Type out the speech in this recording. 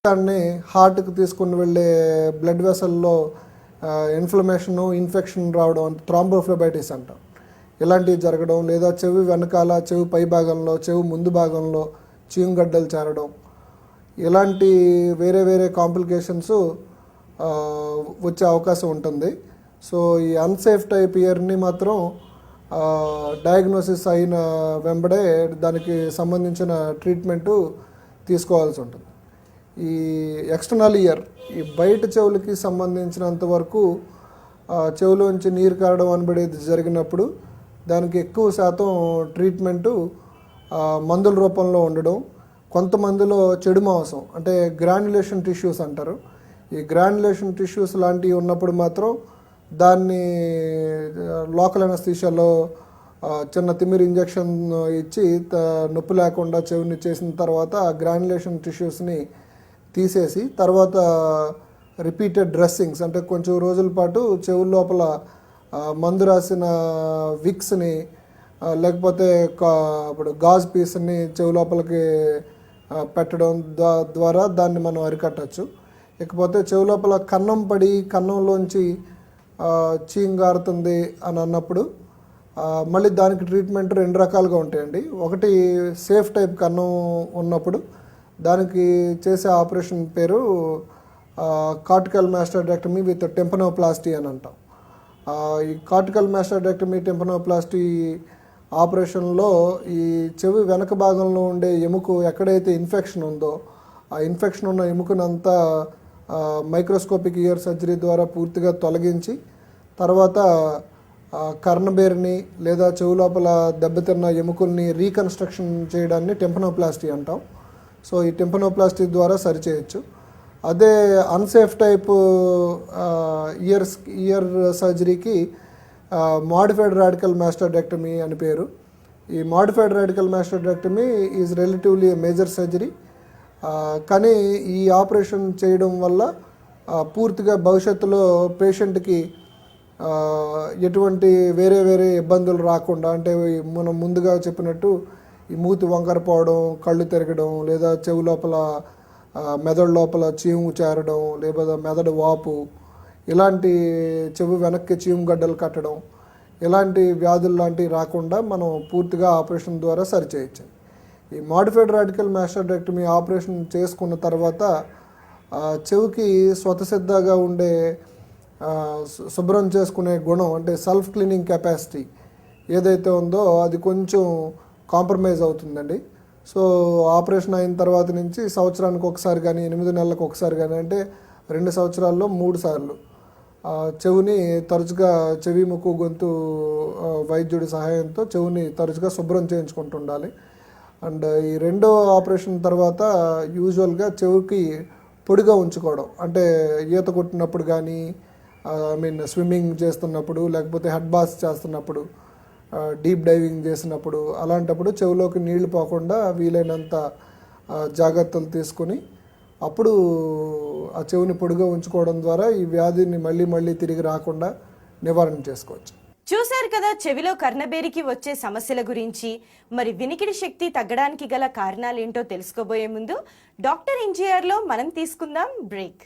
దాన్ని హార్ట్కి తీసుకుని వెళ్ళే బ్లడ్ వెసల్లో ఇన్ఫ్లమేషను ఇన్ఫెక్షన్ రావడం థ్రాంబోఫ్లెబైటిస్ అంటాం. ఇలాంటివి జరగడం, లేదా చెవి వెనకాల, చెవి పై భాగంలో, చెవి ముందు భాగంలో చీమగడ్డలు చేరడం, ఇలాంటి వేరే వేరే కాంప్లికేషన్స్ వచ్చే అవకాశం ఉంటుంది. సో ఈ అన్సేఫ్ టైప్ ఇయర్ని మాత్రం డయాగ్నోసిస్ అయిన వెంబడే దానికి సంబంధించిన ట్రీట్మెంటు తీసుకోవాల్సి ఉంటుంది. ఈ ఎక్స్టర్నల్ ఇయర్, ఈ బయట చెవులకి సంబంధించినంత వరకు చెవులోంచి నీరు కారడం అనబడేది జరిగినప్పుడు దానికి ఎక్కువ శాతం ట్రీట్మెంటు మందుల రూపంలో ఉండడం. కొంతమందిలో చెడు మాంసం అంటే గ్రాన్యులేషన్ టిష్యూస్ అంటారు. ఈ గ్రాన్యులేషన్ టిష్యూస్ లాంటివి ఉన్నప్పుడు మాత్రం దాన్ని లోకల్ అనస్థీషియాలో చిన్న తిమ్మిరి ఇంజెక్షన్ ఇచ్చి నొప్పి లేకుండా చెవిని చేసిన తర్వాత ఆ గ్రాన్యులేషన్ టిష్యూస్ని తీసేసి తర్వాత రిపీటెడ్ డ్రెస్సింగ్స్ అంటే కొంచెం రోజుల పాటు చెవుల లోపల మందు రాసిన విక్స్ని లేకపోతే ఇప్పుడు గాజ్ పీస్ని చెవి లోపలికి పెట్టడం ద్వారా దాన్ని మనం అరికట్టచ్చు. ఇకపోతే చెవి లోపల కన్నం పడి కన్నంలోంచి చీంగారుతుంది అని అన్నప్పుడు మళ్ళీ దానికి ట్రీట్మెంట్ రెండు రకాలుగా ఉంటాయండి. ఒకటి సేఫ్ టైప్ కన్నం ఉన్నప్పుడు దానికి చేసే ఆపరేషన్ పేరు కార్టికల్ మాస్టర్డెక్టమీ విత్ టెంపనోప్లాస్టీ అని అంటాం. ఈ కార్టికల్ మాస్టర్డెక్టమీ టెంపనోప్లాస్టీ ఆపరేషన్లో ఈ చెవి వెనక భాగంలో ఉండే ఎముక ఎక్కడైతే ఇన్ఫెక్షన్ ఉందో ఆ ఇన్ఫెక్షన్ ఉన్న ఎముకనంతా మైక్రోస్కోపిక్ ఇయర్ సర్జరీ ద్వారా పూర్తిగా తొలగించి తర్వాత కర్ణబేర్ని లేదా చెవి లోపల దెబ్బతిన్న ఎముకల్ని రీకన్స్ట్రక్షన్ చేయడాన్ని టెంపనోప్లాస్టీ అంటాం. సో ఈ టెంపనోప్లాస్టీ ద్వారా సరిచేయచ్చు. అదే అన్సేఫ్ టైప్ ఇయర్ సర్జరీకి మోడిఫైడ్ రాడికల్ మాస్టర్డెక్టమీ అని పేరు. ఈ modified radical mastoidectomy is relatively major surgery. కానీ ఈ ఆపరేషన్ చేయడం వల్ల పూర్తిగా భవిష్యత్తులో పేషెంట్కి ఎటువంటి వేరే వేరే ఇబ్బందులు రాకుండా, అంటే మనం ముందుగా చెప్పినట్టు ఈ మూతి వంకర పోవడం, కళ్ళు తిరగడం, లేదా చెవి లోపల మెదడు లోపల చీము చేరడం, లేదా మెదడు వాపు, ఇలాంటి చెవి వెనక్కి చీము గడ్డలు కట్టడం, ఇలాంటి వ్యాధులు లాంటివి రాకుండా మనం పూర్తిగా ఆపరేషన్ ద్వారా సరిచేయచ్చు. ఈ మోడిఫైడ్ రాడికల్ మాస్టర్డెక్టమీ ఆపరేషన్ చేసుకున్న తర్వాత చెవికి స్వతసిద్ధంగా ఉండే శుభ్రం చేసుకునే గుణం అంటే సెల్ఫ్ క్లీనింగ్ కెపాసిటీ ఏదైతే ఉందో అది కొంచెం కాంప్రమైజ్ అవుతుందండి. సో ఆపరేషన్ అయిన తర్వాత నుంచి సంవత్సరానికి ఒకసారి కానీ 8 నెలలకు ఒకసారి కానీ అంటే 2 సంవత్సరాల్లో 3 సార్లు చెవిని తరచుగా చెవి ముక్కు గొంతు వైద్యుడి సహాయంతో చెవిని తరచుగా శుభ్రం చేయించుకుంటుండాలి. అండ్ ఈ రెండో ఆపరేషన్ తర్వాత యూజువల్గా చెవికి పొడిగా ఉంచుకోవడం, అంటే ఈత కొట్టినప్పుడు కానీ స్విమ్మింగ్ చేస్తున్నప్పుడు, లేకపోతే హెడ్ బాత్ చేస్తున్నప్పుడు, డీప్ డైవింగ్ చేసినప్పుడు, అలాంటప్పుడు చెవిలోకి నీళ్లు పోకుండా వీలైనంత జాగ్రత్తలు తీసుకొని అప్పుడు ఆ చెవిని పొడిగా ఉంచుకోవడం ద్వారా ఈ వ్యాధిని మళ్ళీ మళ్ళీ తిరిగి రాకుండా నివారణ చేసుకోవచ్చు. చూశారు కదా చెవిలో కర్ణబేరికి వచ్చే సమస్యల గురించి. మరి వినికిడి శక్తి తగ్గడానికి గల కారణాలేంటో తెలుసుకోబోయే ముందు డాక్టర్ ఎన్జీఆర్లో మనం తీసుకుందాం బ్రేక్.